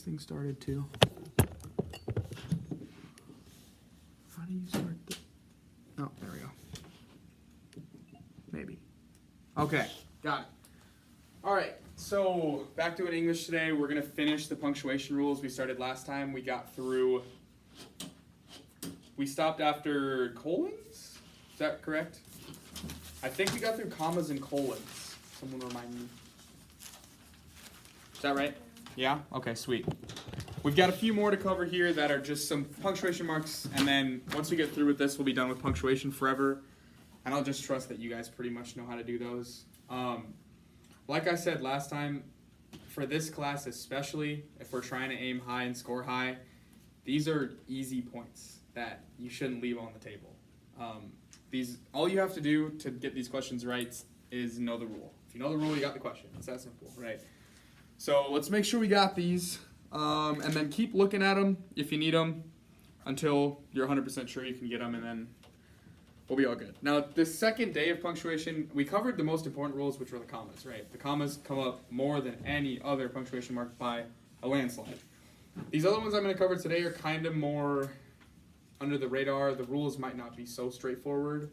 thing started too? How do you start the... Oh, there we go. Maybe. Okay, got it. All right, so back to it English today. We're going to finish the punctuation rules we started last time. We got through... We stopped after colons? Is that correct? I think we got through commas and colons. Someone remind me. Is that right? Yeah? Okay, sweet. We've got a few more to cover here that are just some punctuation marks, and then once we get through with this, we'll be done with punctuation forever. And I'll just trust that you guys pretty much know how to do those. Like I said last time, for this class especially, if we're trying to aim high and score high, these are easy points that you shouldn't leave on the table. All you have to do to get these questions right is know the rule. If you know the rule, you got the question. It's that simple, right? So let's make sure we got these, and then keep looking at them if you need them until you're 100% sure you can get them, and then we'll be all good. Now, the second day of punctuation, we covered the most important rules, which were the commas, right? The commas come up more than any other punctuation mark by a landslide. These other ones I'm going to cover today are kind of more under the radar. The rules might not be so straightforward.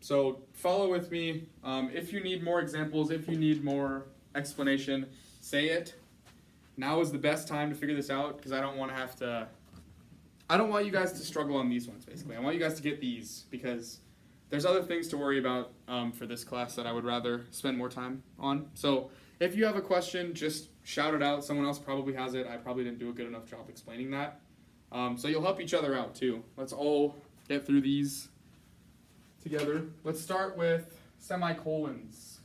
So follow with me. If you need more examples, if you need more explanation, say it. Now is the best time to figure this out because I don't want you guys to struggle on these ones, basically. I want you guys to get these because there's other things to worry about for this class that I would rather spend more time on. So if you have a question, just shout it out. Someone else probably has it. I probably didn't do a good enough job explaining that. So you'll help each other out too. Let's all get through these together. Let's start with semicolons.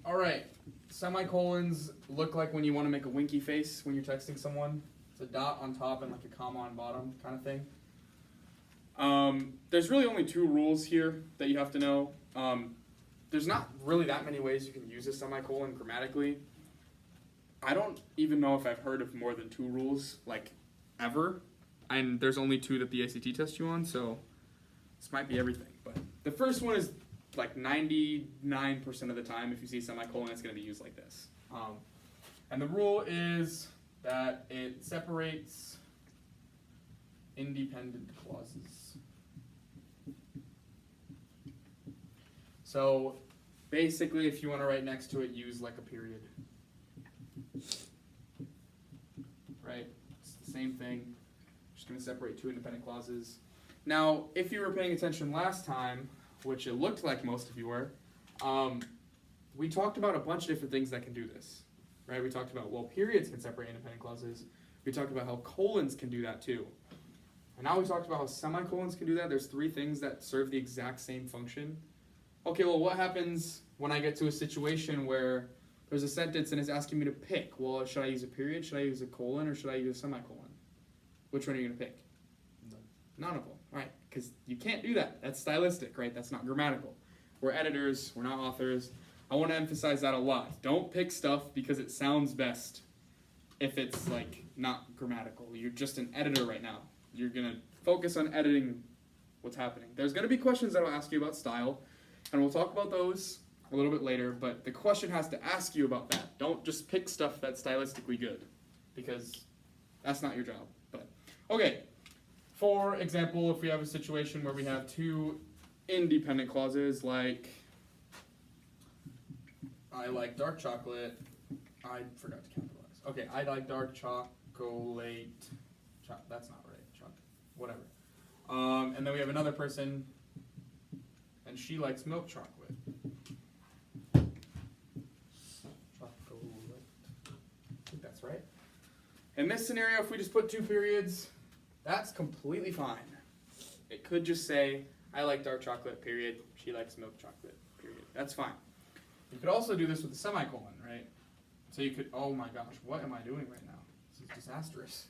All right, semicolons look like when you want to make a winky face when you're texting someone. It's a dot on top and like a comma on bottom kind of thing. There's really only two rules here that you have to know. There's not really that many ways you can use a semicolon grammatically. I don't even know if I've heard of more than two rules, like, ever. And there's only two that the ACT tests you on, so this might be everything. But the first one is like 99% of the time, if you see a semicolon, it's going to be used like this. And the rule is that it separates independent clauses. So basically, if you want to write next to it, use like a period. Right? It's the same thing. Just going to separate two independent clauses. Now, if you were paying attention last time, which it looked like most of you were, we talked about a bunch of different things that can do this. Right? We talked about, well, periods can separate independent clauses. We talked about how colons can do that too. And now we talked about how semicolons can do that. There's three things that serve the exact same function. Okay, well, what happens when I get to a situation where there's a sentence and it's asking me to pick? Well, should I use a period, should I use a colon, or should I use a semicolon? Which one are you going to pick? None of them, right? Because you can't do that. That's stylistic, right? That's not grammatical. We're editors, we're not authors. I want to emphasize that a lot. Don't pick stuff because it sounds best if it's like not grammatical. You're just an editor right now. You're going to focus on editing what's happening. There's going to be questions that will ask you about style, and we'll talk about those a little bit later, but the question has to ask you about that. Don't just pick stuff that's stylistically good, because that's not your job. But okay, for example, if we have a situation where we have two independent clauses, like I like dark chocolate, I forgot to capitalize. Okay, I like dark chocolate, that's not right, whatever. And then we have another person, and she likes milk chocolate. I think that's right. In this scenario, if we just put two periods, that's completely fine. It could just say, I like dark chocolate, period. She likes milk chocolate, period. That's fine. You could also do this with a semicolon, right? So you could, oh my gosh, what am I doing right now? This is disastrous.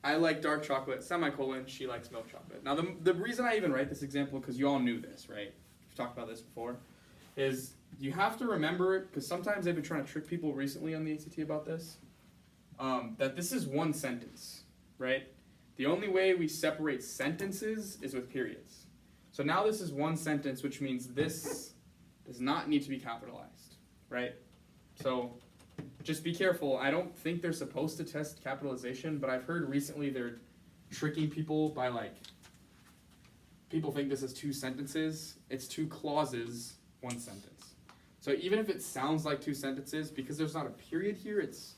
I like dark chocolate, semicolon, she likes milk chocolate. Now, the reason I even write this example, because you all knew this, right? We've talked about this before, is you have to remember it, because sometimes they've been trying to trick people recently on the ACT about this, that this is one sentence, right? The only way we separate sentences is with periods. So now this is one sentence, which means this does not need to be capitalized, right? So just be careful. I don't think they're supposed to test capitalization, but I've heard recently they're tricking people by like, people think this is 2 sentences. It's 2 clauses, 1 sentence. So even if it sounds like 2 sentences, because there's not a period here, it's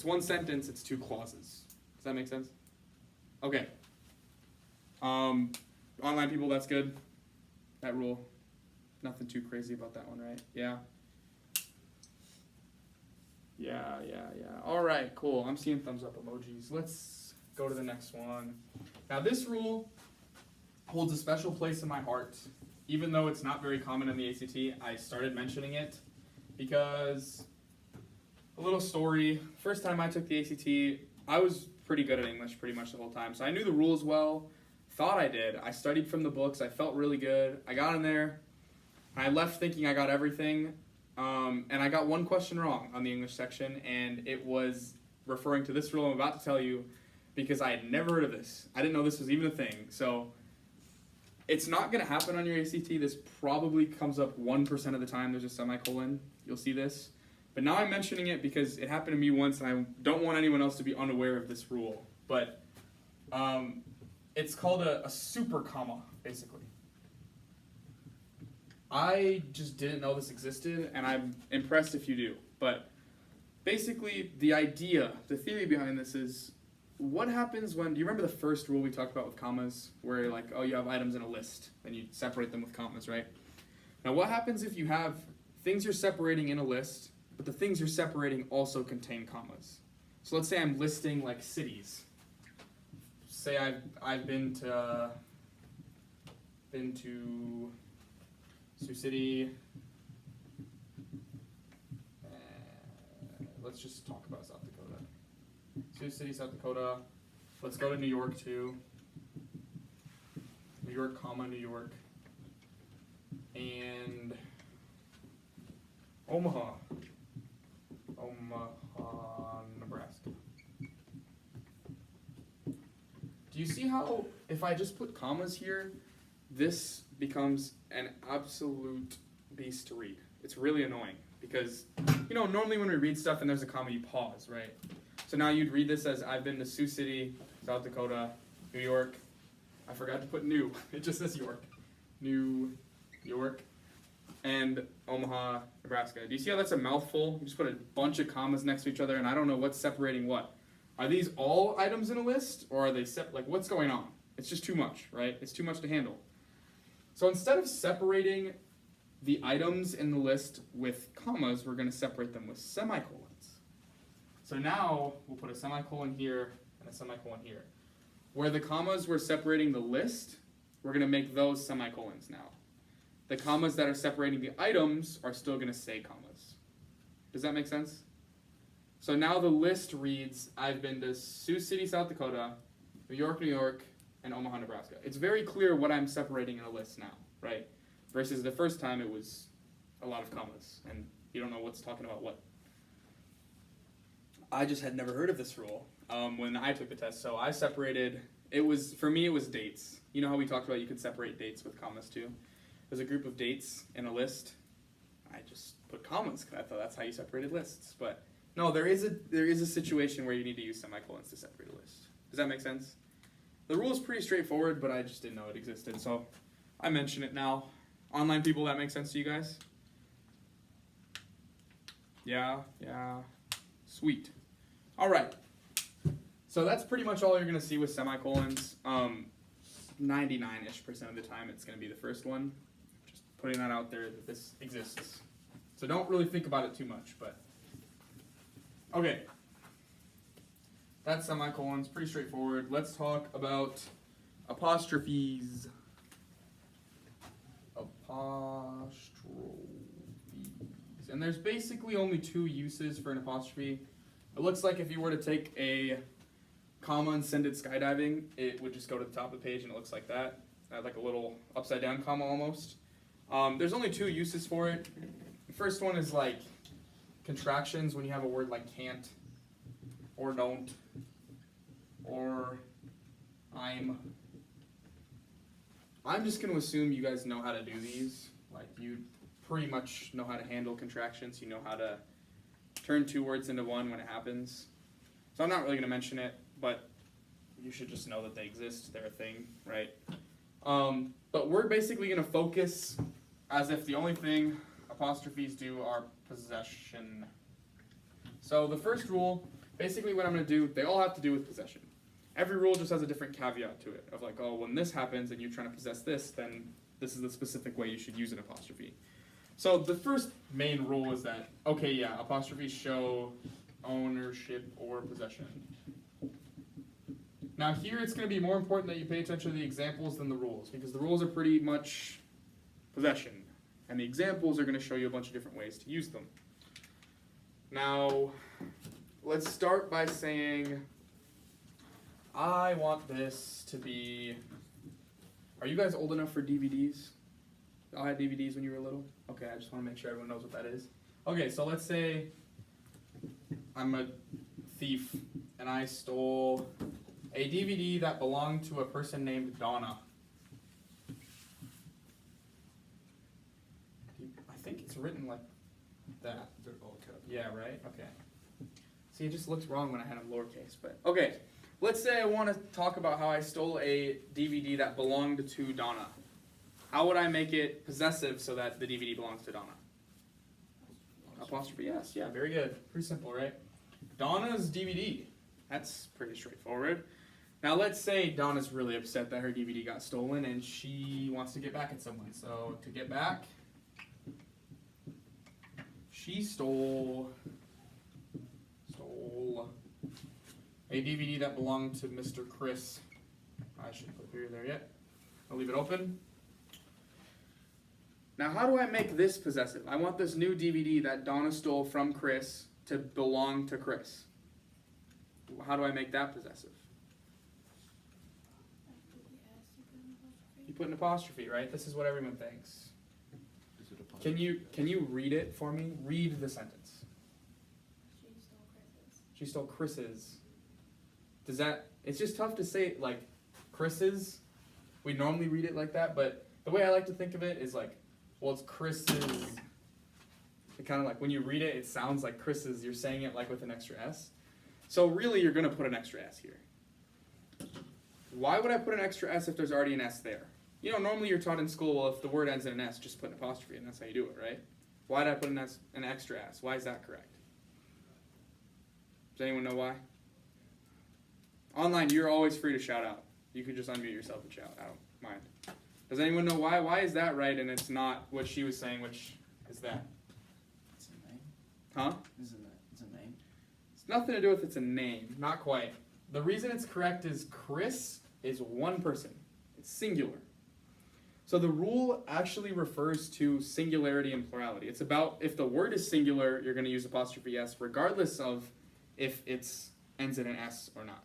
1 sentence, it's 2 clauses. Does that make sense? Okay. Online people, that's good. That rule. Nothing too crazy about that one, right? Yeah. Yeah. All right, cool. I'm seeing thumbs up emojis. Let's go to the next one. Now this rule holds a special place in my heart. Even though it's not very common in the ACT, I started mentioning it because, a little story, first time I took the ACT, I was pretty good at English pretty much the whole time. So I knew the rules well, thought I did. I studied from the books, I felt really good. I got in there, I left thinking I got everything, and I got one question wrong on the English section, and it was referring to this rule I'm about to tell you because I had never heard of this. I didn't know this was even a thing. So it's not going to happen on your ACT. This probably comes up 1% of the time there's a semicolon. You'll see this. But now I'm mentioning it because it happened to me once, and I don't want anyone else to be unaware of this rule. But it's called a super comma, basically. I just didn't know this existed, and I'm impressed if you do. But basically, the idea, the theory behind this is, what happens when, do you remember the first rule we talked about with commas, where like, oh, you have items in a list, and you separate them with commas, right? Now, what happens if you have things you're separating in a list, but the things you're separating also contain commas? So let's say I'm listing like cities. Say I've been to Sioux City. Let's just talk about South Dakota. Sioux City, South Dakota. Let's go to New York too. New York, comma, New York. And Omaha, Nebraska. Do you see how, if I just put commas here, this becomes an absolute beast to read? It's really annoying because, you know, normally when we read stuff and there's a comma, you pause, right? So now you'd read this as, I've been to Sioux City, South Dakota, New York. I forgot to put new. It just says York. New York. And Omaha, Nebraska. Do you see how that's a mouthful? You just put a bunch of commas next to each other, and I don't know what's separating what. Are these all items in a list, or are they like, what's going on? It's just too much, right? It's too much to handle. So instead of separating the items in the list with commas, we're going to separate them with semicolons. So now we'll put a semicolon here and a semicolon here. Where the commas were separating the list, we're going to make those semicolons now. The commas that are separating the items are still going to say commas. Does that make sense? So now the list reads, I've been to Sioux City, South Dakota, New York, and Omaha, Nebraska. It's very clear what I'm separating in a list now, right? Versus the first time it was a lot of commas, and you don't know what's talking about what. I just had never heard of this rule when I took the test, so I separated, for me it was dates. You know how we talked about you could separate dates with commas too? There's a group of dates in a list. I just put commas because I thought that's how you separated lists. But no, there is a situation where you need to use semicolons to separate a list. Does that make sense? The rule is pretty straightforward, but I just didn't know it existed, so I mention it now. Online people, that makes sense to you guys? Yeah, sweet. All right, so that's pretty much all you're gonna see with semicolons. 99-ish% of the time it's gonna be the first one. Just putting that out there that this exists. So don't really think about it too much, but okay. That's semicolons, pretty straightforward. Let's talk about apostrophes. And there's basically only 2 uses for an apostrophe. It looks like if you were to take a comma and send it skydiving, it would just go to the top of the page and it looks like that. Like a little upside down comma almost. There's only 2 uses for it. The first one is like contractions when you have a word like can't, or don't, or I'm just going to assume you guys know how to do these. Like, you pretty much know how to handle contractions. You know how to turn two words into one when it happens. So I'm not really going to mention it, but you should just know that they exist. They're a thing, right? But we're basically going to focus as if the only thing apostrophes do are possession. So the first rule, basically what I'm going to do, they all have to do with possession. Every rule just has a different caveat to it of like, oh, when this happens and you're trying to possess this, then this is the specific way you should use an apostrophe. So the first main rule is that, okay, yeah, apostrophes show ownership or possession. Now here it's going to be more important that you pay attention to the examples than the rules, because the rules are pretty much possession, and the examples are going to show you a bunch of different ways to use them. Now, let's start by saying, I want this to be, are you guys old enough for DVDs? Y'all had DVDs when you were little? Okay, I just want to make sure everyone knows what that is. Okay, so let's say I'm a thief and I stole a DVD that belonged to a person named Donna. I think it's written like that. They're all capital. Yeah, right? Okay. See, it just looks wrong when I had them lowercase, but okay. Let's say I want to talk about how I stole a DVD that belonged to Donna. How would I make it possessive so that the DVD belongs to Donna? Apostrophe yes. Yeah, very good. Pretty simple, right? Donna's DVD. That's pretty straightforward. Now let's say Donna's really upset that her DVD got stolen and she wants to get back at someone. So to get back, she stole a DVD that belonged to Mr. Chris. I shouldn't put a period there yet. I'll leave it open. Now how do I make this possessive? I want this new DVD that Donna stole from Chris to belong to Chris. How do I make that possessive? You put an apostrophe, right? This is what everyone thinks. Is it apostrophe? Can you read it for me? Read the sentence. She stole Chris's. Does that, it's just tough to say like Chris's. We normally read it like that, but the way I like to think of it is like, well, it's Chris's. It kind of like when you read it, it sounds like Chris's. You're saying it like with an extra S. So really, you're going to put an extra S here. Why would I put an extra S if there's already an S there? You know, normally you're taught in school, well, if the word ends in an S, just put an apostrophe, and that's how you do it, right? Why did I put an extra S? Why is that correct? Does anyone know why? Online, you're always free to shout out. You can just unmute yourself and shout. I don't mind. Does anyone know why? Why is that right and it's not what she was saying, which is that? It's a name. Huh? It's a name. It's nothing to do with it's a name. Not quite. The reason it's correct is Chris is one person. It's singular. So the rule actually refers to singularity and plurality. It's about if the word is singular, you're going to use apostrophe S regardless of if it's ends in an S or not.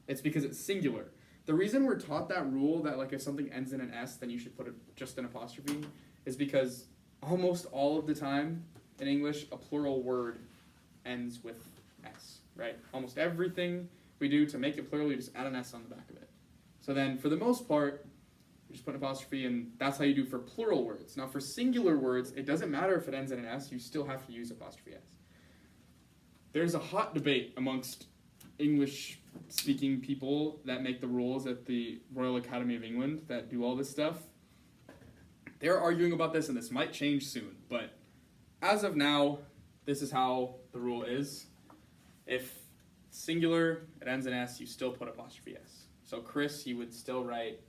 It's because it's singular. The reason we're taught that rule that like if something ends in an S, then you should put just an apostrophe is because almost all of the time in English, a plural word ends with S, right? Almost everything we do to make it plural, you just add an S on the back of it. So then for the most part, you just put an apostrophe and that's how you do for plural words. Now for singular words, it doesn't matter if it ends in an S, you still have to use apostrophe S. There's a hot debate amongst English-speaking people that make the rules at the Royal Academy of England that do all this stuff. They're arguing about this, and this might change soon, but as of now, this is how the rule is. If singular, it ends in S, you still put apostrophe S. So Chris, you would still write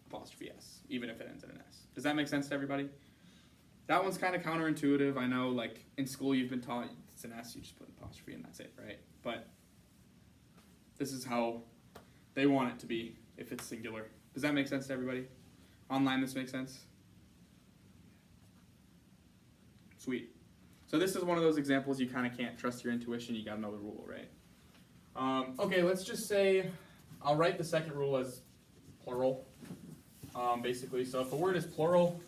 apostrophe S, even if it ends in an S. Does that make sense to everybody? That one's kind of counterintuitive. I know, like, in school you've been taught it's an S, you just put an apostrophe and that's it, right? But this is how they want it to be if it's singular. Does that make sense to everybody? Online, this makes sense? Sweet. So this is one of those examples you kind of can't trust your intuition. You got to know the rule, right? Okay, let's just say I'll write the second rule as plural, basically. So if a word is plural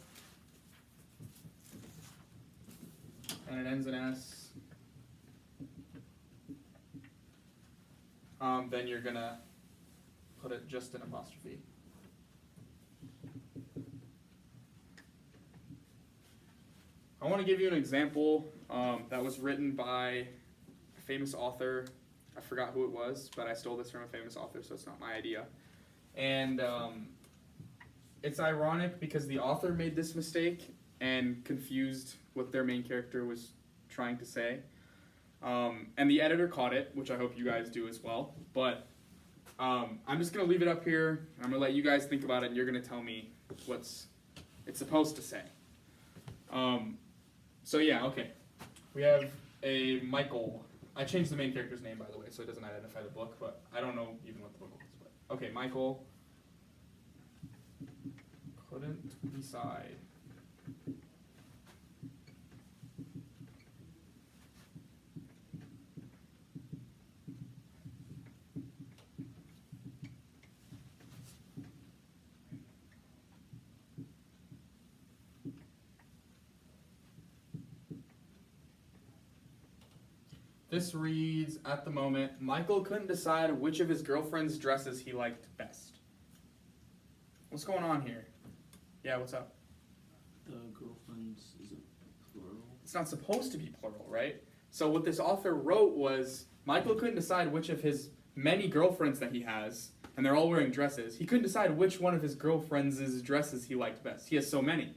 and it ends in S, then you're going to put it just an apostrophe. I want to give you an example that was written by a famous author. I forgot who it was, but I stole this from a famous author, so it's not my idea. And it's ironic because the author made this mistake and confused what their main character was trying to say. And the editor caught it, which I hope you guys do as well. But I'm just going to leave it up here. I'm going to let you guys think about it, and you're going to tell me what's it's supposed to say. So yeah, okay. We have a Michael. I changed the main character's name, by the way, so it doesn't identify the book, but I don't know even what the book was. But okay, Michael couldn't decide This reads, at the moment, Michael couldn't decide which of his girlfriend's dresses he liked best. What's going on here? Yeah, what's up? The girlfriends, is it plural? It's not supposed to be plural, right? So what this author wrote was, Michael couldn't decide which of his many girlfriends that he has, and they're all wearing dresses, he couldn't decide which one of his girlfriends' dresses he liked best. He has so many.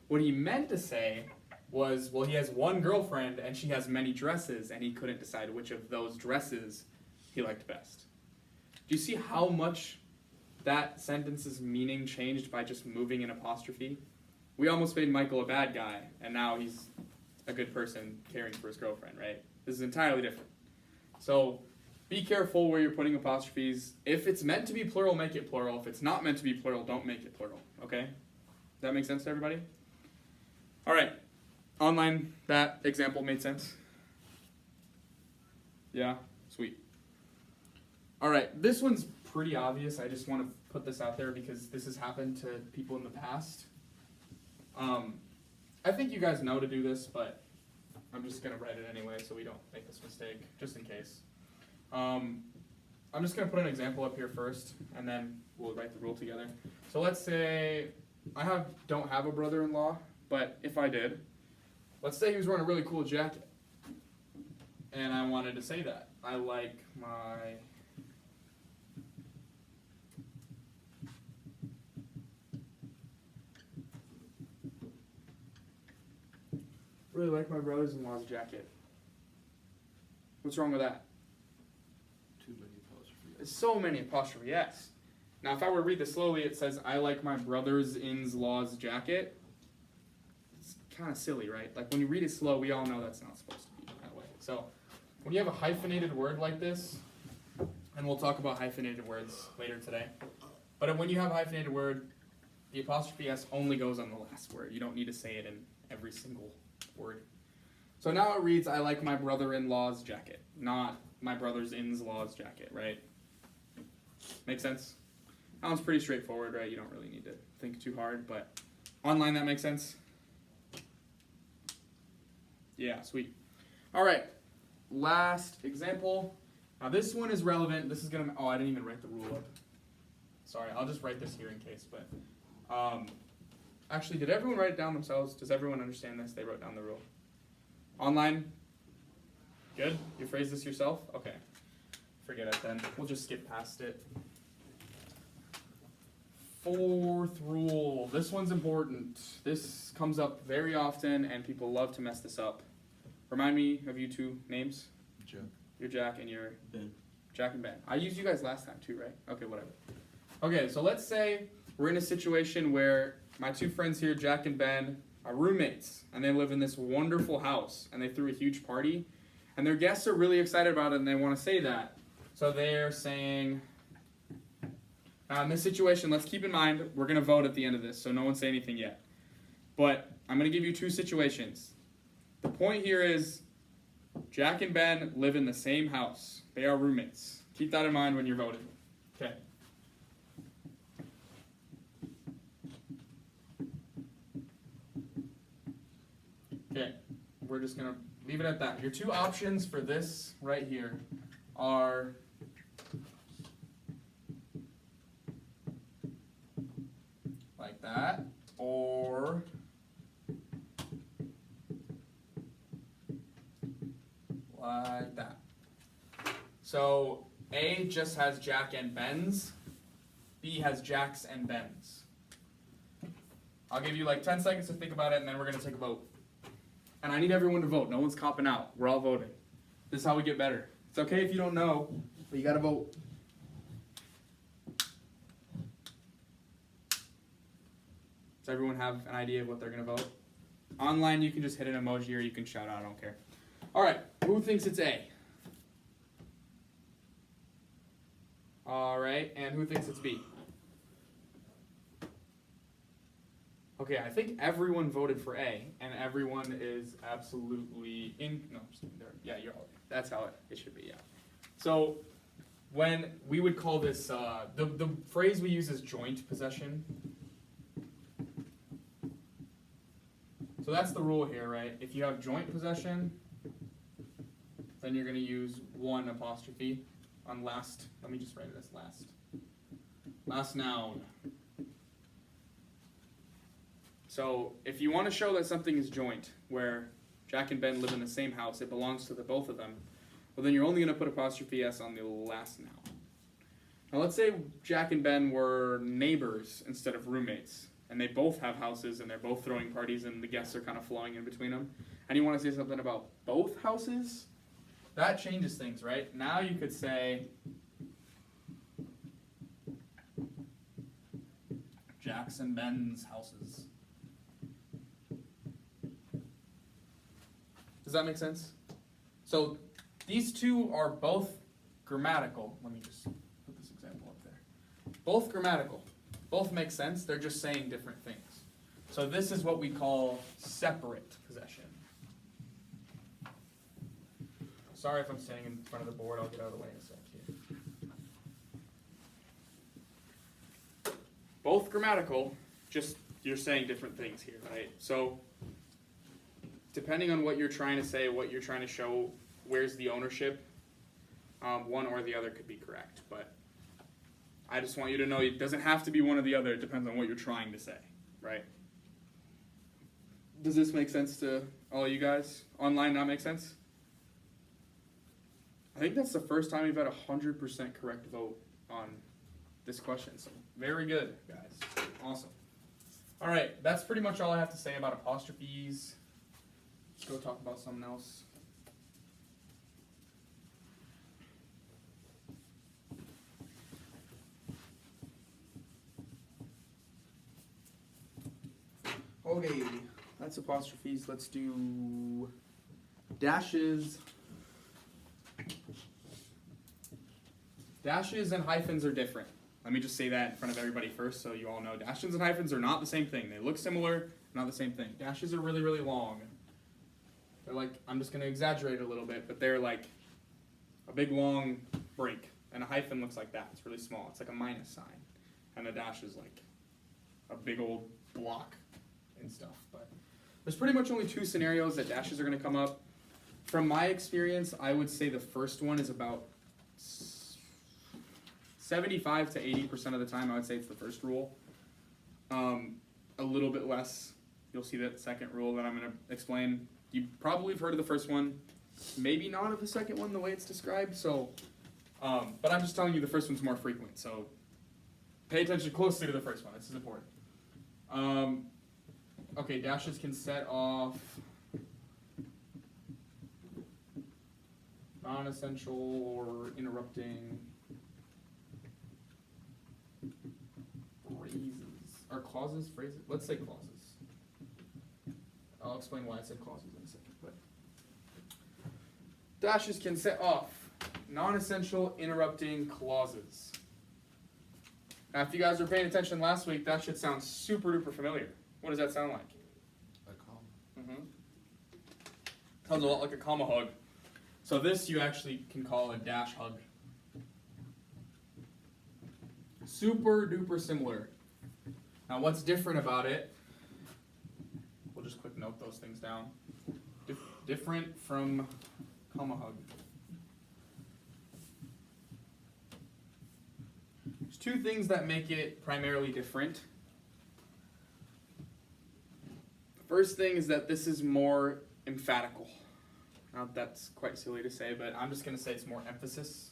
What he meant to say was, well, he has one girlfriend and she has many dresses and he couldn't decide which of those dresses he liked best. Do you see how much that sentence's meaning changed by just moving an apostrophe? We almost made Michael a bad guy and now he's a good person caring for his girlfriend, right? This is entirely different. So be careful where you're putting apostrophes. If it's meant to be plural, make it plural. If it's not meant to be plural, don't make it plural, okay? Does that make sense to everybody? All right. Online, that example made sense? Yeah? Sweet. All right, this one's pretty obvious. I just want to put this out there because this has happened to people in the past. I think you guys know to do this, but I'm just going to write it anyway so we don't make this mistake, just in case. I'm just going to put an example up here first, and then we'll write the rule together. So let's say I don't have a brother-in-law, but if I did, let's say he was wearing a really cool jacket, and I wanted to say that. I like my brother-in-law's jacket. What's wrong with that? Too many apostrophes. There's so many apostrophe S. Now, if I were to read this slowly, it says, I like my brother's-in-law's jacket. Kind of silly, right? Like when you read it slow, we all know that's not supposed to be that way. So when you have a hyphenated word like this, and we'll talk about hyphenated words later today, but when you have a hyphenated word, the apostrophe S only goes on the last word. You don't need to say it in every single word. So now it reads, I like my brother-in-law's jacket, not my brother's-in-law's jacket, right? Make sense? That one's pretty straightforward, right? You don't really need to think too hard, but online that makes sense? Yeah, sweet. All right, last example. Now this one is relevant. This is gonna, I didn't even write the rule up. Sorry, I'll just write this here in case, but actually, did everyone write it down themselves? Does everyone understand this? They wrote down the rule. Online? Good? You phrased this yourself? Okay. Forget it then. We'll just skip past it. Fourth rule. This one's important. This comes up very often and people love to mess this up. Remind me of you two names. Jack. You're Jack and you're Ben. Jack and Ben. I used you guys last time too, right? Okay, whatever. Okay, so let's say we're in a situation where my two friends here, Jack and Ben, are roommates and they live in this wonderful house and they threw a huge party and their guests are really excited about it and they want to say that. So they're saying, in this situation, let's keep in mind, we're going to vote at the end of this, so no one say anything yet. But I'm going to give you two situations. The point here is Jack and Ben live in the same house. They are roommates. Keep that in mind when you're voting. Okay. Okay, we're just going to leave it at that. Your two options for this right here are like that, or like that. So A just has Jack and Bens. B has Jacks and Bens. I'll give you like 10 seconds to think about it, and then we're going to take a vote. And I need everyone to vote. No one's copping out. We're all voting. This is how we get better. It's okay if you don't know, but you got to vote. Does everyone have an idea of what they're going to vote? Online, you can just hit an emoji or you can shout out. I don't care. All right. Who thinks it's A? All right. And who thinks it's B? Okay, I think everyone voted for A, and everyone is absolutely in. No, yeah, you're all. That's how it should be. Yeah. So, when we would call this the phrase we use is joint possession. So that's the rule here, right? If you have joint possession, then you're going to use one apostrophe on last. Let me just write it as last. Last noun. So if you want to show that something is joint, where Jack and Ben live in the same house, it belongs to the both of them, well then you're only going to put apostrophe S on the last noun. Now let's say Jack and Ben were neighbors instead of roommates, and they both have houses and they're both throwing parties and the guests are kind of flowing in between them, and you want to say something about both houses, that changes things, right? Now you could say Jack's and Ben's houses. Does that make sense? So these two are both grammatical. Let me just put this example up there. Both grammatical. Both make sense. They're just saying different things. So this is what we call separate possession. Sorry if I'm standing in front of the board. I'll get out of the way in a sec here. Both grammatical, just you're saying different things here, right? So depending on what you're trying to say, what you're trying to show, where's the ownership, one or the other could be correct. But I just want you to know it doesn't have to be one or the other. It depends on what you're trying to say, right? Does this make sense to all you guys? Online not make sense? I think that's the first time we've had 100% correct vote on this question. So very good, guys. Awesome. All right, that's pretty much all I have to say about apostrophes. Let's go talk about something else. Okay, that's apostrophes. Let's do dashes. Dashes and hyphens are different. Let me just say that in front of everybody first so you all know. Dashes and hyphens are not the same thing. They look similar, not the same thing. Dashes are really, really long. They're like, I'm just going to exaggerate a little bit, but they're like a big long break. And a hyphen looks like that. It's really small. It's like a minus sign. And a dash is like a big old block and stuff. But there's pretty much only two scenarios that dashes are going to come up. From my experience, I would say the first one is about 75 to 80% of the time. I would say it's the first rule. A little bit less. You'll see that second rule that I'm going to explain. You probably have heard of the first one, maybe not of the second one the way it's described. So, but I'm just telling you the first one's more frequent. So pay attention closely to the first one. This is important. Okay, dashes can set off non-essential or interrupting phrases or clauses. Phrases. Let's say clauses. I'll explain why I said clauses in a second. But dashes can set off non-essential interrupting clauses. Now, if you guys were paying attention last week, that should sound super duper familiar. What does that sound like? A comma. Mm-hmm. Sounds a lot like a comma hug. So this you actually can call a dash hug. Super duper similar. Now, what's different about it? We'll just quick note those things down. Different from comma hug. There's two things that make it primarily different. The first thing is that this is more emphatical. That's quite silly to say, but I'm just going to say it's more emphasis.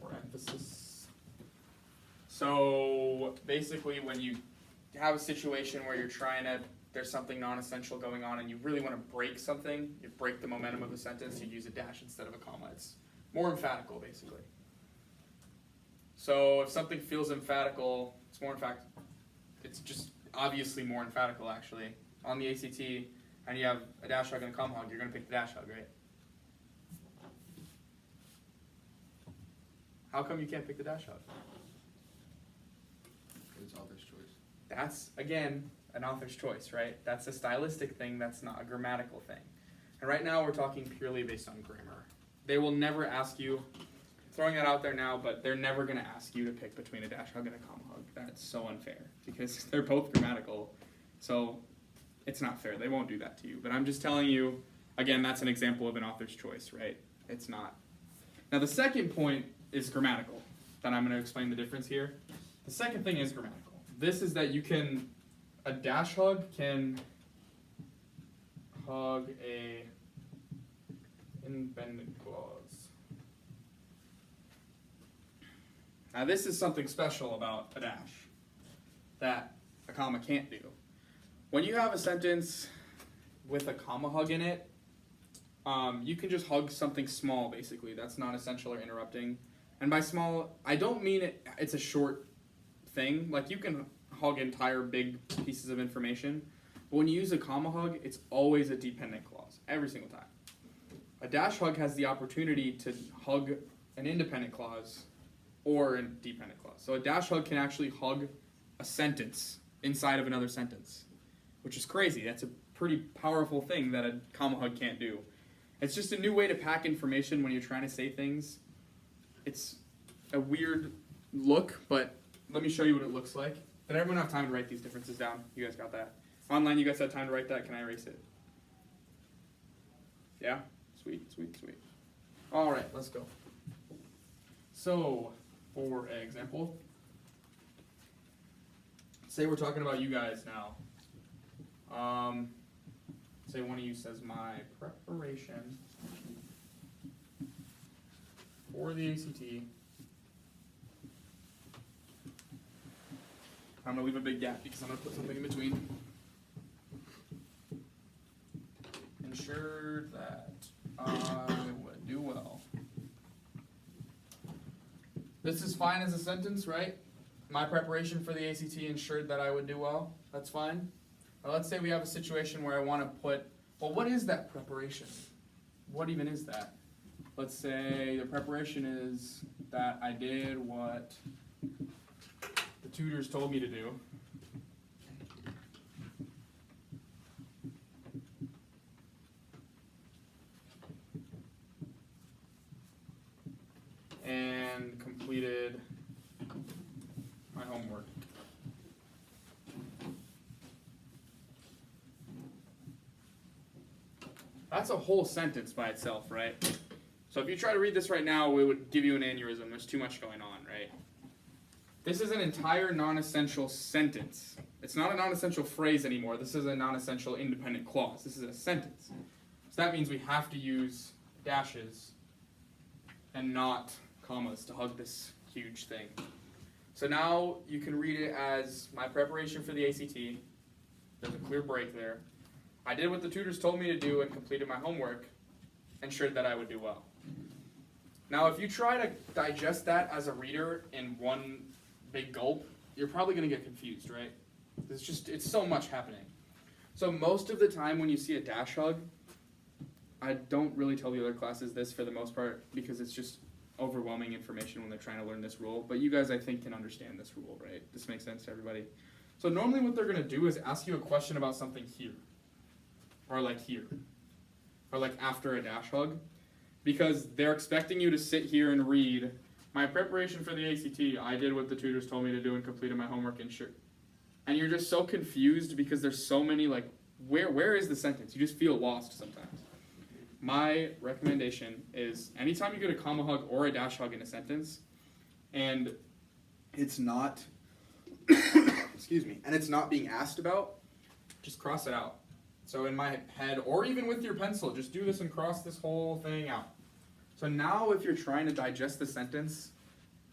More emphasis. So basically when you have a situation where you're trying to, there's something non-essential going on and you really want to break something, you break the momentum of the sentence, you use a dash instead of a comma. It's more emphatical, basically. So if something feels emphatical, it's more it's just obviously more emphatical, actually. On the ACT, and you have a dash hug and a comma hug, you're going to pick the dash hug, right? How come you can't pick the dash hug? It's author's choice. That's, again, an author's choice, right? That's a stylistic thing, that's not a grammatical thing. And right now we're talking purely based on grammar. They will never ask you, throwing that out there now, but they're never going to ask you to pick between a dash hug and a comma hug. That's so unfair, because they're both grammatical. So it's not fair. They won't do that to you. But I'm just telling you, again, that's an example of an author's choice, right? It's not. Now the second point is grammatical. Then I'm going to explain the difference here. The second thing is grammatical. This is that you can, a dash hug can hug a independent clause. Now this is something special about a dash that a comma can't do. When you have a sentence with a comma hug in it, you can just hug something small, basically. That's not essential or interrupting. And by small, I don't mean it's a short thing. Like, you can hug entire big pieces of information. But when you use a comma hug, it's always a dependent clause, every single time. A dash hug has the opportunity to hug an independent clause or a dependent clause. So a dash hug can actually hug a sentence inside of another sentence, which is crazy. That's a pretty powerful thing that a comma hug can't do. It's just a new way to pack information when you're trying to say things. It's a weird look, but let me show you what it looks like. Did everyone have time to write these differences down? You guys got that? Online, you guys had time to write that? Can I erase it? Yeah? Sweet, sweet, sweet. All right, let's go. So, for example, say we're talking about you guys now. Say one of you says, my preparation for the ACT. I'm going to leave a big gap because I'm going to put something in between. Ensure that I would do well. This is fine as a sentence, right? My preparation for the ACT ensured that I would do well. That's fine. Now let's say we have a situation where I want to put, well, what is that preparation? What even is that? Let's say the preparation is that I did what the tutors told me to do. And completed my homework. That's a whole sentence by itself, right? So if you try to read this right now, it would give you an aneurysm. There's too much going on, right? This is an entire non-essential sentence. It's not a non-essential phrase anymore. This is a non-essential independent clause. This is a sentence. So that means we have to use dashes and not commas to hug this huge thing. So now you can read it as my preparation for the ACT. There's a clear break there. I did what the tutors told me to do and completed my homework, ensured that I would do well. Now if you try to digest that as a reader in one big gulp, you're probably going to get confused, right? It's so much happening. So most of the time when you see a dash hug, I don't really tell the other classes this for the most part because it's just overwhelming information when they're trying to learn this rule. But you guys, I think, can understand this rule, right? This makes sense to everybody. So normally what they're going to do is ask you a question about something here. Or like here. Or like after a dash hug. Because they're expecting you to sit here and read, my preparation for the ACT, I did what the tutors told me to do and completed my homework and sure. And you're just so confused because there's so many, like, where is the sentence? You just feel lost sometimes. My recommendation is anytime you get a comma hug or a dash hug in a sentence, and it's not, excuse me, and it's not being asked about, just cross it out. So in my head, or even with your pencil, just do this and cross this whole thing out. So now if you're trying to digest the sentence,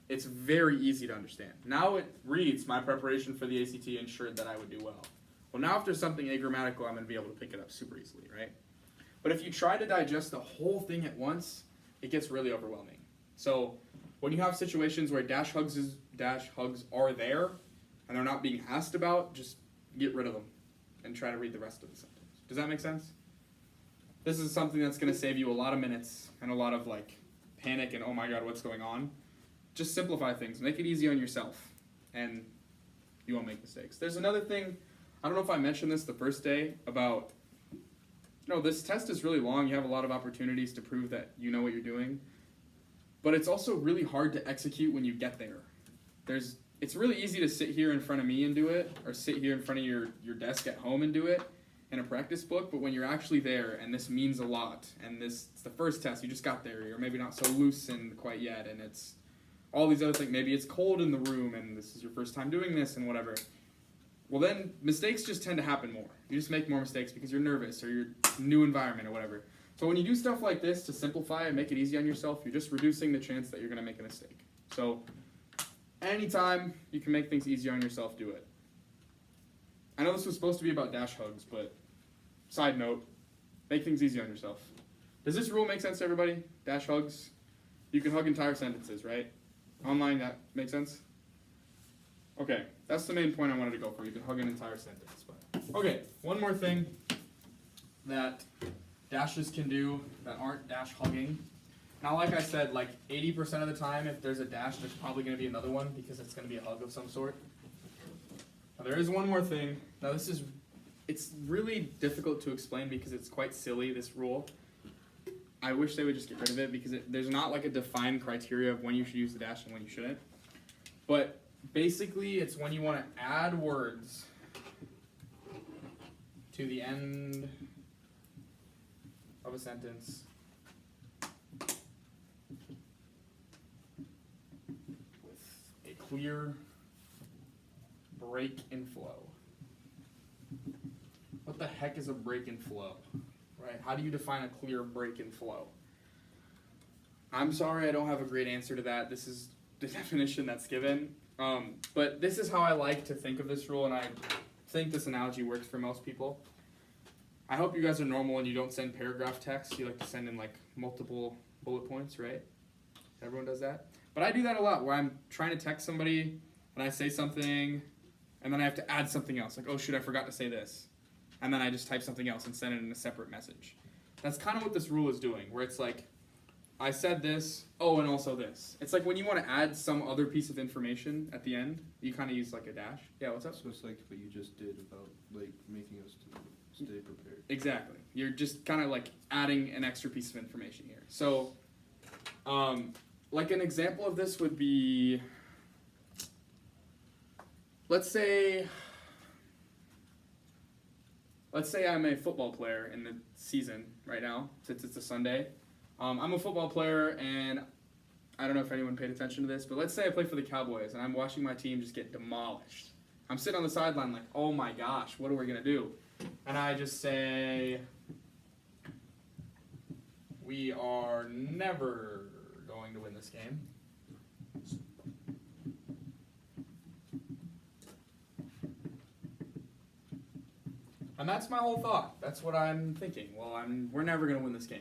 it's very easy to understand. Now it reads, my preparation for the ACT ensured that I would do well. Well, now if there's something agrammatical, I'm going to be able to pick it up super easily, right? But if you try to digest the whole thing at once, it gets really overwhelming. So when you have situations where dash hugs are there and they're not being asked about, just get rid of them and try to read the rest of the sentence. Does that make sense? This is something that's going to save you a lot of minutes and a lot of like panic and oh my god, what's going on? Just simplify things. Make it easy on yourself and you won't make mistakes. There's another thing, I don't know if I mentioned this the first day about, this test is really long. You have a lot of opportunities to prove that you know what you're doing. But it's also really hard to execute when you get there. It's really easy to sit here in front of me and do it, or sit here in front of your desk at home and do it in a practice book, but when you're actually there, and this means a lot, and it's the first test, you just got there, you're maybe not so loosened quite yet, and it's all these other things, maybe it's cold in the room, and this is your first time doing this, and whatever. Well then, mistakes just tend to happen more. You just make more mistakes because you're nervous, or you're new environment, or whatever. So when you do stuff like this to simplify and make it easy on yourself, you're just reducing the chance that you're going to make a mistake. So anytime you can make things easier on yourself, do it. I know this was supposed to be about dash hugs, but side note, make things easy on yourself. Does this rule make sense to everybody? Dash hugs? You can hug entire sentences, right? Online, that makes sense? Okay, that's the main point I wanted to go for. You can hug an entire sentence. But okay, one more thing that dashes can do that aren't dash hugging. Now, like I said, like 80% of the time, if there's a dash, there's probably going to be another one because it's going to be a hug of some sort. Now, there is one more thing. Now, it's really difficult to explain because it's quite silly, this rule. I wish they would just get rid of it because there's not like a defined criteria of when you should use the dash and when you shouldn't. But basically, it's when you want to add words to the end of a sentence with a clear break in flow. What the heck is a break in flow? Right? How do you define a clear break in flow? I'm sorry, I don't have a great answer to that. This is the definition that's given. But this is how I like to think of this rule, and I think this analogy works for most people. I hope you guys are normal and you don't send paragraph text. You like to send in like multiple bullet points, right? Everyone does that. But I do that a lot where I'm trying to text somebody and I say something and then I have to add something else. Like, oh shoot, I forgot to say this. And then I just type something else and send it in a separate message. That's kind of what this rule is doing, where it's like, I said this, oh, and also this. It's like when you want to add some other piece of information at the end, you kind of use like a dash. Yeah, what's up? So it's like what you just did about like making us stay prepared. Exactly. You're just kind of like adding an extra piece of information here. So, like an example of this would be, let's say I'm a football player in the season right now, since it's a Sunday. I'm a football player, and I don't know if anyone paid attention to this, but let's say I play for the Cowboys, and I'm watching my team just get demolished. I'm sitting on the sideline like, oh my gosh, what are we going to do? And I just say, we are never going to win this game. And that's my whole thought. That's what I'm thinking. Well, we're never going to win this game.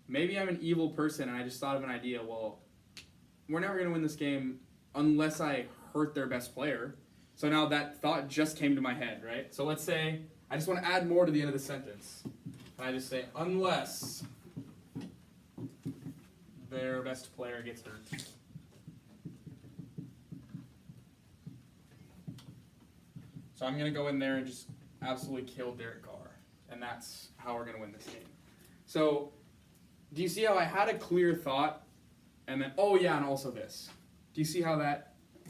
Maybe I'm an evil person and I just thought of an idea. Well, we're never going to win this game unless I hurt their best player. So now that thought just came to my head, right? So let's say I just want to add more to the end of the sentence. And I just say, unless their best player gets hurt. So I'm going to go in there and just absolutely kill Derek Carr. And that's how we're going to win this game. So, do you see how I had a clear thought, and then, oh yeah, and also this. Do you see how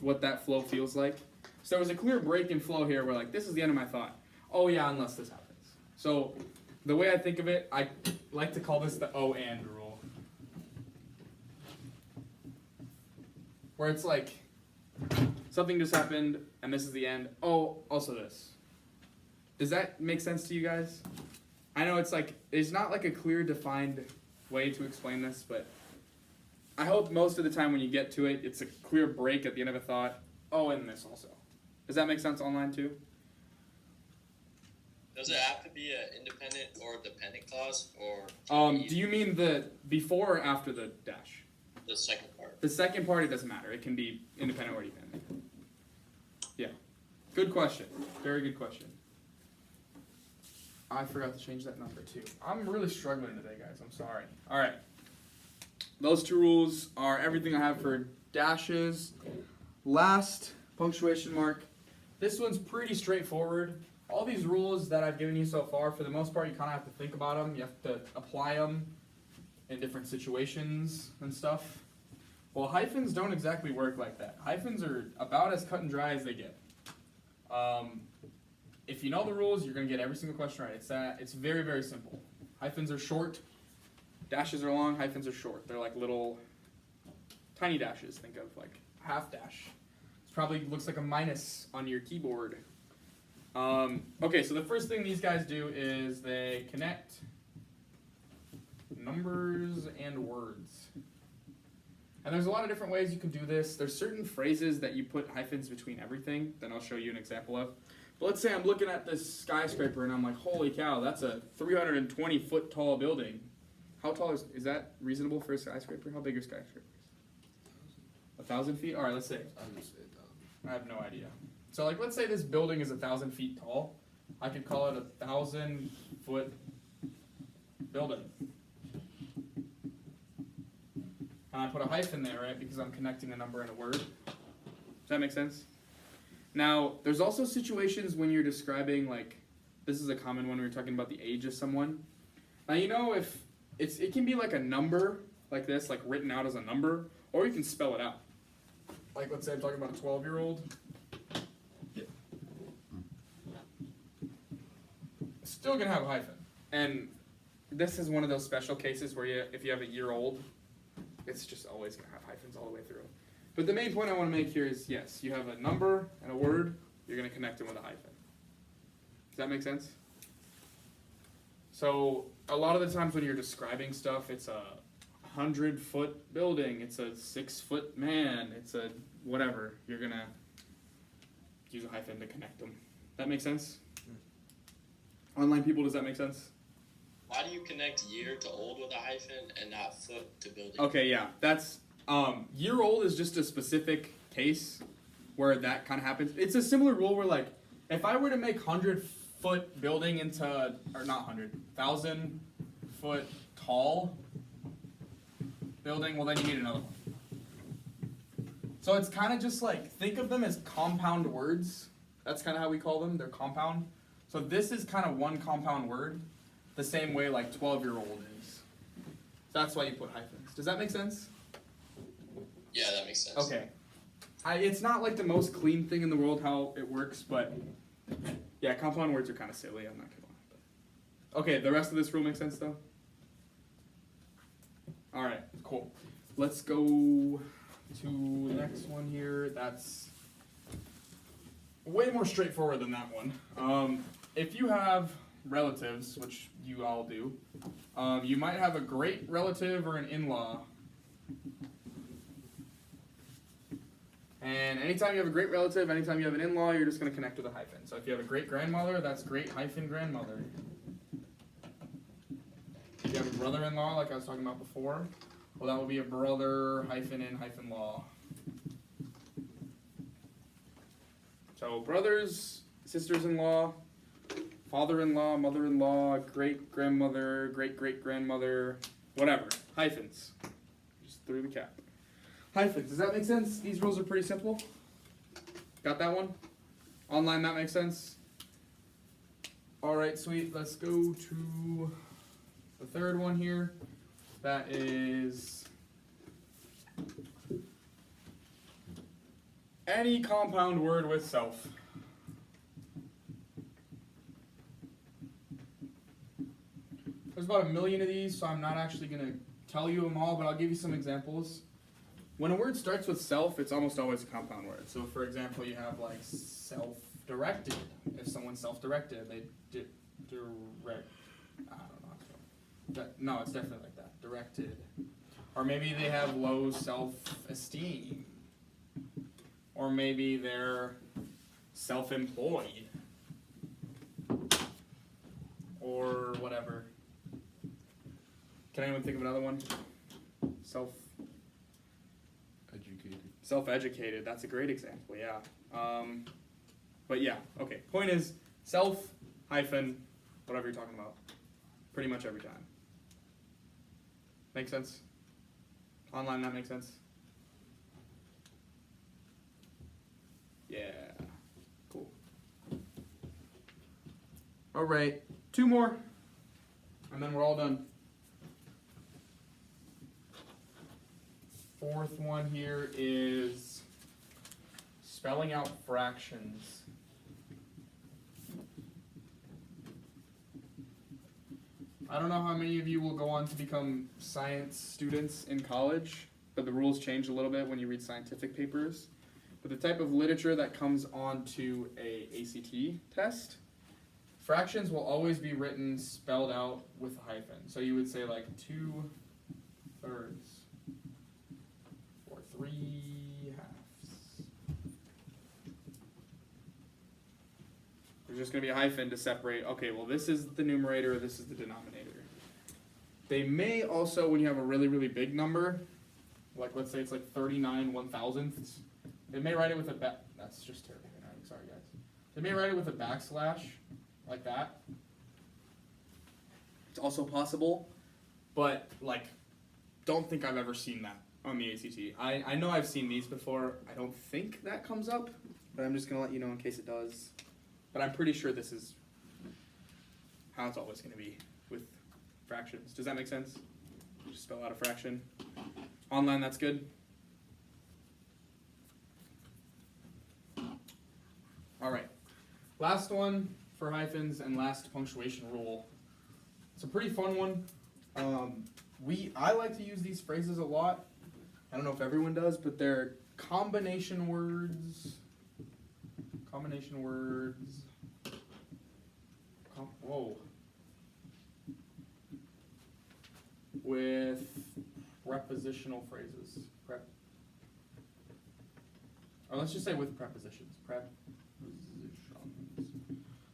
what that flow feels like? So there was a clear break in flow here where like, this is the end of my thought. Oh yeah, unless this happens. So, the way I think of it, I like to call this the oh and rule. Where it's like, something just happened, and this is the end. Oh, also this. Does that make sense to you guys? I know it's like, it's not like a clear defined way to explain this, but I hope most of the time when you get to it, it's a clear break at the end of a thought. Oh, and this also. Does that make sense online too? Does it have to be an independent or dependent clause, or Do you mean the before or after the dash? the second part? The second part, it doesn't matter. It can be independent or dependent. Yeah. Good question. Very good question. I forgot to change that number too. I'm really struggling today, guys. I'm sorry. All right. Those two rules are everything I have for dashes. Last punctuation mark. This one's pretty straightforward. All these rules that I've given you so far, for the most part, you kind of have to think about them. You have to apply them in different situations and stuff. Well, hyphens don't exactly work like that. Hyphens are about as cut and dry as they get. If you know the rules, you're going to get every single question right. It's very, very simple. Hyphens are short. Dashes are long. Hyphens are short. They're like little tiny dashes. Think of like a half dash. It probably looks like a minus on your keyboard. Okay, so the first thing these guys do is they connect numbers and words. And there's a lot of different ways you can do this. There's certain phrases that you put hyphens between everything that I'll show you an example of. But let's say I'm looking at this skyscraper and I'm like, holy cow, that's a 320 foot tall building. How tall is that reasonable for a skyscraper? How big are skyscrapers? 1,000 feet? All right, let's say. I would say 1,000. I have no idea. So like, let's say this building is 1,000 feet tall. I could call it 1,000 foot building. And I put a hyphen there, right, because I'm connecting a number and a word. Does that make sense? Now, there's also situations when you're describing, like, this is a common one when you're talking about the age of someone. Now, you know, if it can be like a number, like this, like written out as a number, or you can spell it out. Like, let's say I'm talking about a 12-year-old. Still gonna have a hyphen. And this is one of those special cases where if you have a year old, it's just always gonna have hyphens all the way through. But the main point I want to make here is, yes, you have a number and a word, you're gonna connect them with a hyphen. Does that make sense? So a lot of the times when you're describing stuff, it's a 100-foot building, it's a 6-foot man, it's a whatever. You're gonna use a hyphen to connect them. That make sense? Online people, does that make sense? Why do you connect year to old with a hyphen and not foot to building? Okay, yeah, that's year old is just a specific case where that kind of happens. It's a similar rule where, like, if I were to make 100-foot building into, or not 100, 1,000-foot tall building, well then you need another one. So it's kind of just like, think of them as compound words. That's kind of how we call them. They're compound. So this is kind of one compound word, the same way like 12-year-old is. That's why you put hyphens. Does that make sense? Yeah, that makes sense. Okay. It's not like the most clean thing in the world how it works, but yeah, compound words are kind of silly. I'm not gonna lie. But. Okay, the rest of this rule makes sense though. All right, cool. Let's go to the next one here. That's way more straightforward than that one. If you have relatives, which you all do, you might have a great relative or an in-law. And anytime you have a great relative, anytime you have an in-law, you're just going to connect with a hyphen. So if you have a great-grandmother, that's great-grandmother. If you have a brother-in-law, like I was talking about before, well, that will be a brother-in-law. So brothers, sisters-in-law, father-in-law, mother-in-law, great-grandmother, great-great-grandmother, whatever. Hyphens. Just threw the cap. Hyphens. Does that make sense? These rules are pretty simple. Got that one? Online, that makes sense? Alright, sweet. Let's go to the third one here. That is any compound word with self. There's about 1 million of these, so I'm not actually going to tell you them all, but I'll give you some examples. When a word starts with self, it's almost always a compound word. So for example, you have like self self-directed. If someone's self-directed, they direct. I don't know. No, it's definitely like that. Directed. Or maybe they have low self-esteem. Or maybe they're self-employed. Or whatever. Can anyone think of another one? Self-educated. That's a great example, yeah. But yeah, okay. Point is self hyphen whatever you're talking about. Pretty much every time. Make sense? Online, that makes sense? Yeah. Cool. All right. 2 more. And then we're all done. 4th one here is spelling out fractions. I don't know how many of you will go on to become science students in college, but the rules change a little bit when you read scientific papers. But the type of literature that comes onto a ACT test, fractions will always be written spelled out with a hyphen. So you would say like 2/3. 3 halves. There's just going to be a hyphen to separate, okay, well this is the numerator, this is the denominator. They may also, when you have a really, really big number, like let's say it's like 39 1/1000ths, they may write it with a that's just terrible handwriting, sorry guys. They may write it with a backslash, like that. It's also possible, but like, don't think I've ever seen that on the ACT. I know I've seen these before. I don't think that comes up, but I'm just going to let you know in case it does. But I'm pretty sure this is how it's always going to be with fractions. Does that make sense? Just spell out a fraction. Online, that's good? All right. Last one for hyphens and last punctuation rule. It's a pretty fun one. I like to use these phrases a lot. I don't know if everyone does, but they're combination words. With prepositional phrases. Or let's just say with prepositions.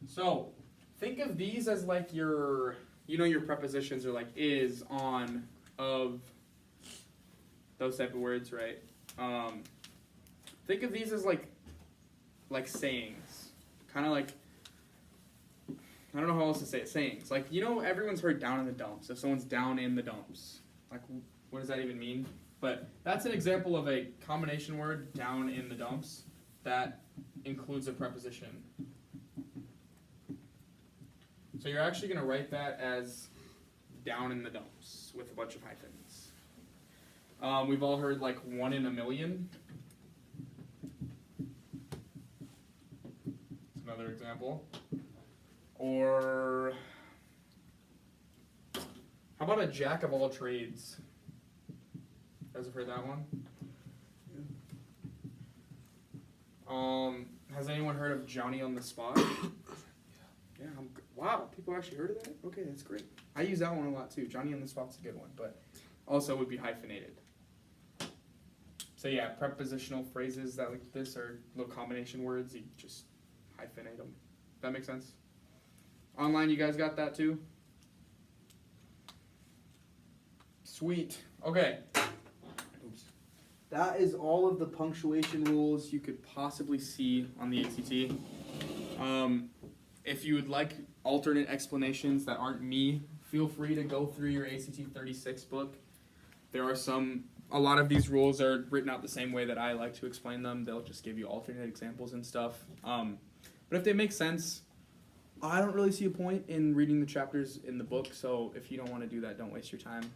So, think of these as like your prepositions are like is, on, of, those type of words, right? Think of these as like sayings. Kind of like, I don't know how else to say it, sayings. Like, everyone's heard down in the dumps. If someone's down in the dumps. Like, what does that even mean? But that's an example of a combination word, down in the dumps, that includes a preposition. So you're actually going to write that as down in the dumps with a bunch of hyphens. We've all heard like 1 in a million. That's another example. Or how about a jack of all trades? You guys have heard that one? Has anyone heard of Johnny on the spot? Yeah. Wow, people actually heard of that? Okay, that's great. I use that one a lot too. Johnny on the spot's a good one, but also would be hyphenated. So yeah, prepositional phrases that like this are little combination words. You just hyphenate them. That makes sense? Online, you guys got that too? Sweet. Okay. Oops. That is all of the punctuation rules you could possibly see on the ACT. If you would like alternate explanations that aren't me, feel free to go through your ACT 36 book. There are a lot of these rules are written out the same way that I like to explain them. They'll just give you alternate examples and stuff. But if they make sense, I don't really see a point in reading the chapters in the book, so if you don't want to do that, don't waste your time.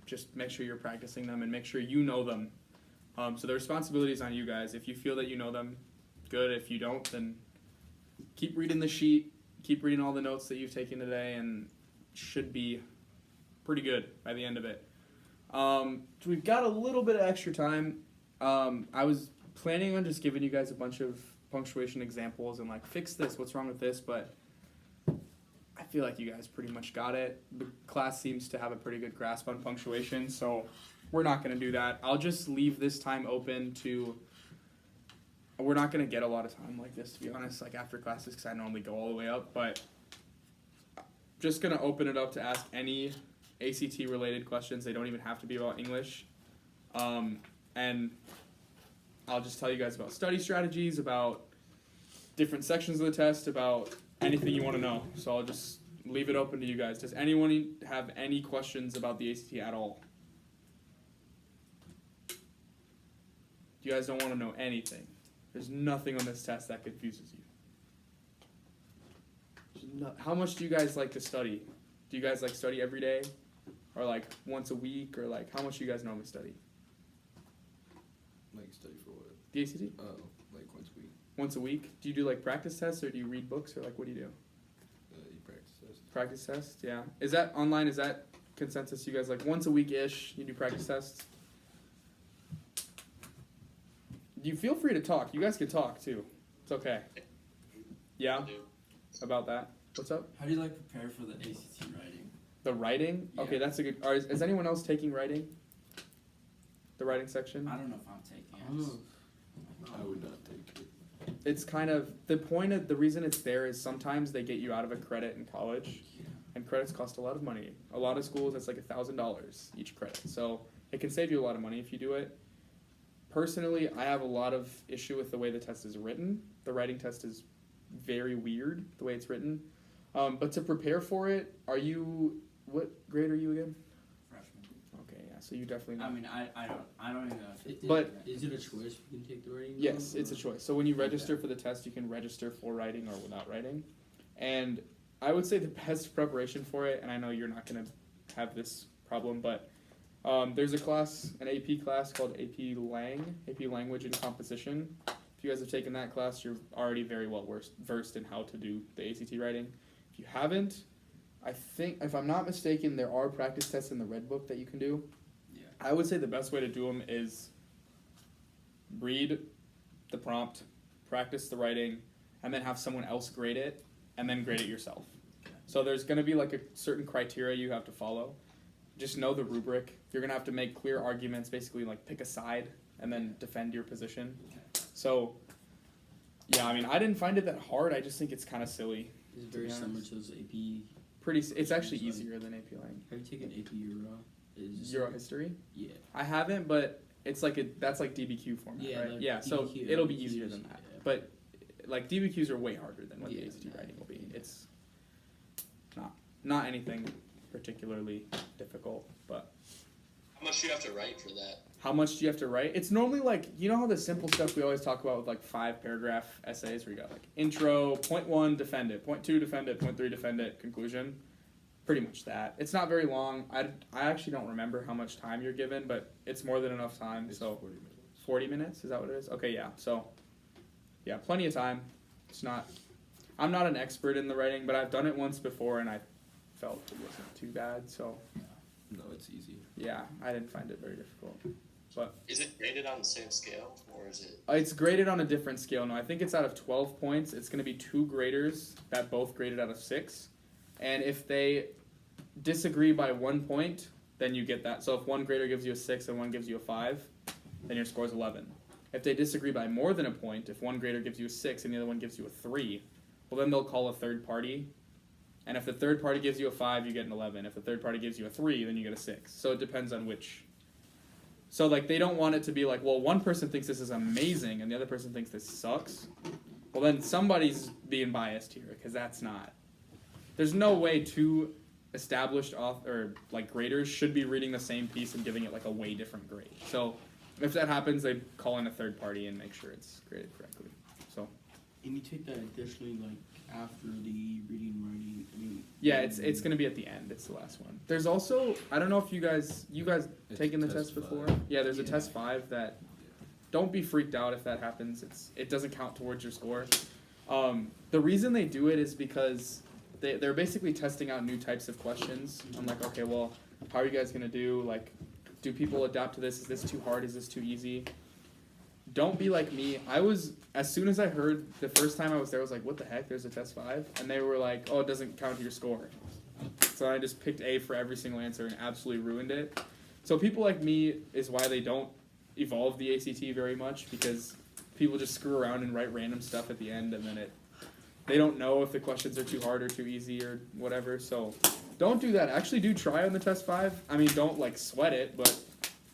Just make sure you're practicing them and make sure you know them. So the responsibility is on you guys. If you feel that you know them, good. If you don't, then keep reading the sheet, keep reading all the notes that you've taken today, and should be pretty good by the end of it. We've got a little bit of extra time. I was planning on just giving you guys a bunch of punctuation examples and like fix this, what's wrong with this, but I feel like you guys pretty much got it. The class seems to have a pretty good grasp on punctuation, so we're not going to do that. I'll just leave this time open to, we're not going to get a lot of time like this, to be honest, like after classes, because I normally go all the way up, but just going to open it up to ask any ACT related questions. They don't even have to be about English. And I'll just tell you guys about study strategies, about different sections of the test, about anything you want to know. So I'll just leave it open to you guys. Does anyone have any questions about the ACT at all? You guys don't want to know anything. There's nothing on this test that confuses you. How much do you guys like to study? Do you guys like study every day? Or like once a week? Or like how much do you guys normally study? Like study for what? The ACT? Oh, like once a week. Once a week? Do you do like practice tests or do you read books or like what do you do? You practice tests. Practice tests, yeah. Is that online? Is that consensus? You guys like once a week-ish, you do practice tests? You feel free to talk. You guys can talk too. It's okay. Yeah? About that? What's up? How do you like prepare for the ACT writing? The writing? Yeah. Okay, that's a good... Is anyone else taking writing? The writing section? I don't know if I'm taking it. I would not take it. It's kind of... the reason it's there is sometimes they get you out of a credit in college. And credits cost a lot of money. A lot of schools, it's like $1,000 each credit. So it can save you a lot of money if you do it. Personally, I have a lot of issue with the way the test is written. The writing test is very weird, the way it's written. But to prepare for it, what grade are you again? Freshman. Okay, yeah, so you definitely know. I mean, I don't even know if it. But- is it a choice if you can take the writing? Yes, or- it's a choice. So when you register for the test, you can register for writing or without writing. And I would say the best preparation for it, and I know you're not going to have this problem, but there's a class, an AP class called AP Language and Composition. If you guys have taken that class, you're already very well versed in how to do the ACT writing. If you haven't, I think, if I'm not mistaken, there are practice tests in the Red Book that you can do. Yeah. I would say the best way to do them is read the prompt, practice the writing, and then have someone else grade it, and then grade it yourself. Okay. So there's going to be like a certain criteria you have to follow. Just know the rubric. You're going to have to make clear arguments, basically like pick a side and then defend your position. Okay. So, yeah, I mean, I didn't find it that hard. I just think it's kind of silly. Is it To very be similar honest. to those AP? It's actually It's like- easier than AP Lang. Have you taken AP Euro? Is Euro history? Yeah. I haven't, but it's like that's like DBQ format, Yeah, right? like Yeah, so DBQ, it'll be DBQs, easier than that. yeah. But like DBQs are way harder than what the Yeah, ACT yeah, writing will be. yeah. It's not anything particularly difficult, but How much do you have to write for that? how much do you have to write? It's normally like, you know how the simple stuff we always talk about with like 5-paragraph essays where you got like intro, point 1, defend it, point 2, defend it, point 3, defend it, conclusion. Pretty much that. It's not very long. I actually don't remember how much time you're given, but it's more than enough time. It's So 40 minutes. 40 minutes, is that what it is? Okay, yeah. So yeah, plenty of time. I'm not an expert in the writing, but I've done it once before and I felt it wasn't too bad. So No, it's easy. yeah, I didn't find it very difficult. But Is it graded on the same scale, or is it? it's graded on a different scale. No, I think it's out of 12 points. It's going to be 2 graders that both graded out of 6. And if they disagree by 1 point, then you get that. So if one grader gives you a 6 and one gives you a 5, then your score is 11. If they disagree by more than a point, if one grader gives you a 6 and the other one gives you a 3, well then they'll call a third party. And if the third party gives you a 5, you get an 11. If the third party gives you a 3, then you get a 6. So it depends on which. So like they don't want it to be like, well, one person thinks this is amazing and the other person thinks this sucks. Well then somebody's being biased here because that's not. There's no way 2 established graders should be reading the same piece and giving it like a way different grade. So if that happens, they call in a third party and make sure it's graded correctly. So And you take that additionally, like after the reading, writing. I mean. yeah, it's gonna be at the end. It's the last one. There's also, I don't know if you guys It's taken the test test before? 5. Yeah, there's a Yeah. test 5 that. Don't be freaked out if that happens. It doesn't count towards your score. The reason they do it is because they're basically testing out new types of questions. I'm like, okay, well, how are you guys gonna do? Like, do people adapt to this? Is this too hard? Is this too easy? don't be like me. As soon as I heard the first time I was there, I was like, what the heck? There's a test 5? And they were like, oh, it doesn't count to your score. So I just picked A for every single answer and absolutely ruined it. So people like me is why they don't evolve the ACT very much, because people just screw around and write random stuff at the end, and then they don't know if the questions are too hard or too easy or whatever. So don't do that. Actually do try on the test 5. I mean, don't like sweat it, but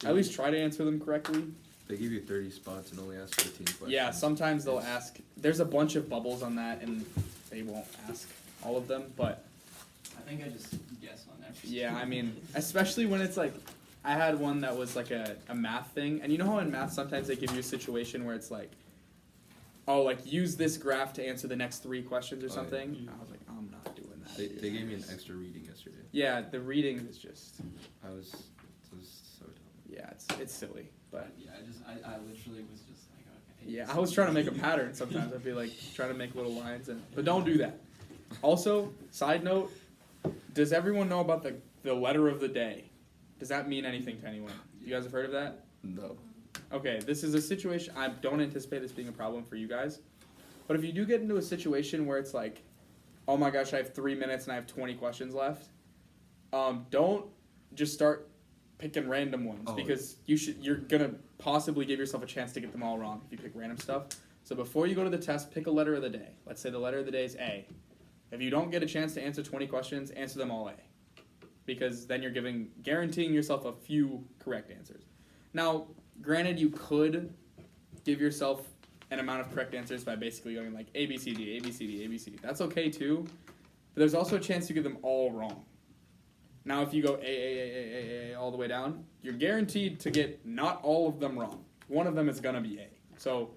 at least try to answer them correctly. They give you 30 spots and only ask 15 questions. Yeah, sometimes they'll ask. There's a bunch of bubbles on that, and they won't ask all of them. But I think I just guess on everything. yeah, I mean, especially when it's like, I had one that was like a math thing, and you know how in math sometimes they give you a situation where it's like, oh, like use this graph to answer the next 3 questions or Oh, yeah. something. I was like, I'm not doing that. They gave me an extra reading yesterday. Yeah, the reading is just, It was so dumb. yeah, it's silly, but. Yeah, I literally was just like, okay. Yeah, I was trying to make a pattern sometimes. I'd be like trying to make little lines, but don't do that. Also, side note, does everyone know about the letter of the day? Does that mean anything to anyone? You guys have heard of that? No. Okay, this is a situation, I don't anticipate this being a problem for you guys, but if you do get into a situation where it's like, oh my gosh, I have 3 minutes and I have 20 questions left, don't just start picking random ones, because you're gonna possibly give yourself a chance to get them all wrong if you pick random stuff. So before you go to the test, pick a letter of the day. Let's say the letter of the day is A. If you don't get a chance to answer 20 questions, answer them all A, because then you're guaranteeing yourself a few correct answers. Now, granted, you could give yourself an amount of correct answers by basically going like A, B, C, D, A, B, C, D, A, B, C, D. That's okay too, but there's also a chance you get them all wrong. Now, if you go A, all the way down, you're guaranteed to get not all of them wrong. One of them is going to be A. So,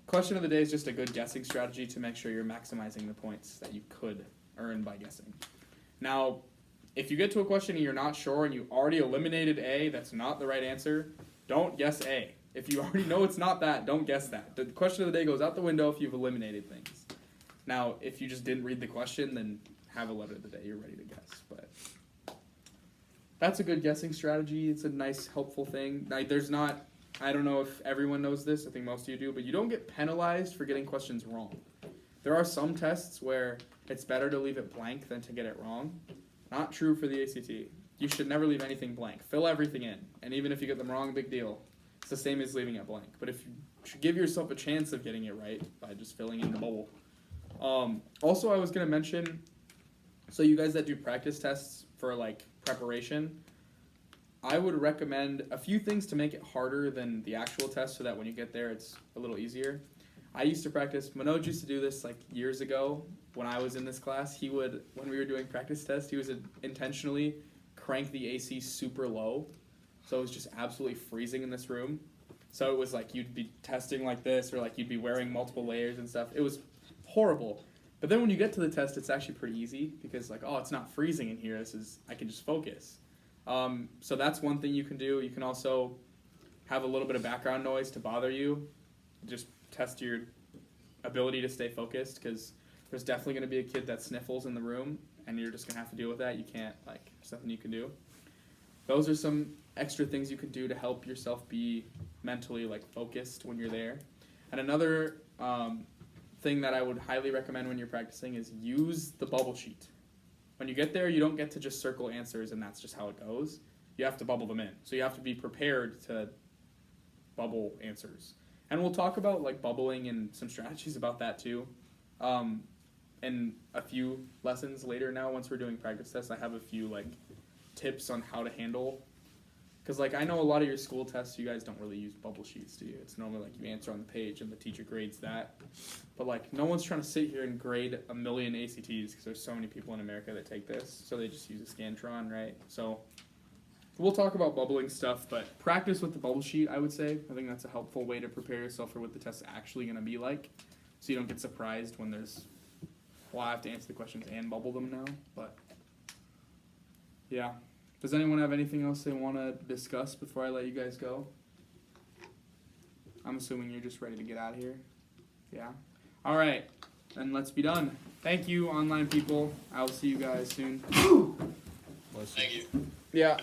question of the day is just a good guessing strategy to make sure you're maximizing the points that you could earn by guessing. Now, if you get to a question and you're not sure and you already eliminated A, that's not the right answer, don't guess A. If you already know it's not that, don't guess that. The question of the day goes out the window if you've eliminated things. Now, if you just didn't read the question, then have a letter of the day. You're ready to guess. But that's a good guessing strategy. It's a nice, helpful thing. Like, I don't know if everyone knows this. I think most of you do. But you don't get penalized for getting questions wrong. There are some tests where it's better to leave it blank than to get it wrong. Not true for the ACT. You should never leave anything blank. Fill everything in. And even if you get them wrong, big deal. It's the same as leaving it blank. But if you should give yourself a chance of getting it right by just filling in the bubble. Also, I was going to mention, so you guys that do practice tests for like preparation, I would recommend a few things to make it harder than the actual test so that when you get there it's a little easier. I used to practice, Manoj used to do this like years ago when I was in this class. When we were doing practice tests, he would intentionally crank the AC super low. So it was just absolutely freezing in this room. So it was like you'd be testing like this, or like you'd be wearing multiple layers and stuff. It was horrible. But then when you get to the test, it's actually pretty easy because like, oh, it's not freezing in here. I can just focus. So that's one thing you can do. You can also have a little bit of background noise to bother you. Just test your ability to stay focused, because there's definitely going to be a kid that sniffles in the room, and you're just going to have to deal with that. You can't, there's nothing you can do. Those are some extra things you can do to help yourself be mentally, focused when you're there. And another thing that I would highly recommend when you're practicing is use the bubble sheet. When you get there, you don't get to just circle answers and that's just how it goes. You have to bubble them in. So you have to be prepared to bubble answers. And we'll talk about bubbling and some strategies about that too. In a few lessons later now, once we're doing practice tests, I have a few tips on how to handle. Because I know a lot of your school tests, you guys don't really use bubble sheets, do you? It's normally you answer on the page and the teacher grades that. But no one's trying to sit here and grade a million ACTs because there's so many people in America that take this. So they just use a Scantron, right? So we'll talk about bubbling stuff, but practice with the bubble sheet, I would say. I think that's a helpful way to prepare yourself for what the test's actually going to be like. So you don't get surprised when I have to answer the questions and bubble them now. But yeah. Does anyone have anything else they want to discuss before I let you guys go? I'm assuming you're just ready to get out of here. Yeah? All right. Then let's be done. Thank you, online people. I will see you guys soon. Thank you. Yeah.